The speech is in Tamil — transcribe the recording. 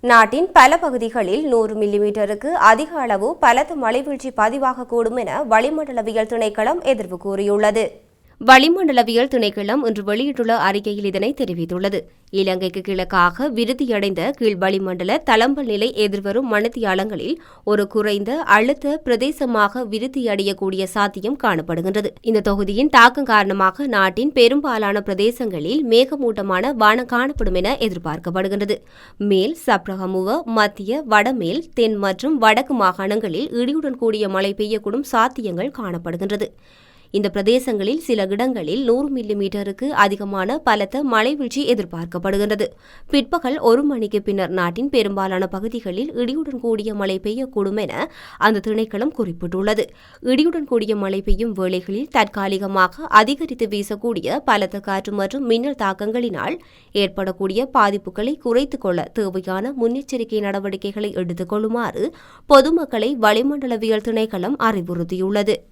நாட்டின் பல பகுதிகளில் 100 மில்லிமீட்டருக்கு அதிக அளவு பலத்த மழைவீழ்ச்சி பதிவாகக்கூடும் என வளிமண்டலவியல் திணைக்களம் எதிர்வு கூறியுள்ளது. வளிமண்டலவியல் திணைக்களம் இன்று வெளியிட்டுள்ள அறிக்கையில் இதனை தெரிவித்துள்ளது. இலங்கைக்கு கிழக்காக விருத்தியடைந்த கீழ் வளிமண்டல தளம்பல் நிலை எதிர்வரும் மணித்தியாலங்களில் ஒரு குறைந்த அழுத்த பிரதேசமாக விருத்தியடையக்கூடிய சாத்தியம் காணப்படுகின்றது. இந்த தொகுதியின் தாக்கம் காரணமாக நாட்டின் பெரும்பாலான பிரதேசங்களில் மேகமூட்டமான வானம் காணப்படும் என எதிர்பார்க்கப்படுகின்றது. மேல் சப்ரகமுவ, மத்திய, வடமேல், தென் மற்றும் வடக்கு மாகாணங்களில் இடியுடன் கூடிய மழை பெய்யக்கூடும் சாத்தியங்கள் காணப்படுகின்றது. இந்த பிரதேசங்களில் சில இடங்களில் 100 மில்லிமீட்டருக்கு அதிகமான பலத்த மழைவீழ்ச்சி எதிர்பார்க்கப்படுகின்றது. பிற்பகல் 1 மணிக்கு பின்னர் நாட்டின் பெரும்பாலான பகுதிகளில் இடியுடன் கூடிய மழை பெய்யக்கூடும் என அந்த திணைக்களம் குறிப்பிட்டுள்ளது. இடியுடன் கூடிய மழை பெய்யும் வேளைகளில் தற்காலிகமாக அதிகரித்து வீசக்கூடிய பலத்த காற்று மற்றும் மின்னல் தாக்கங்களினால் ஏற்படக்கூடிய பாதிப்புகளை குறைத்துக் கொள்ள தேவையான முன்னெச்சரிக்கை நடவடிக்கைகளை எடுத்துக் கொள்ளுமாறு பொதுமக்களை வளிமண்டலவியல் திணைக்களம் அறிவுறுத்தியுள்ளது.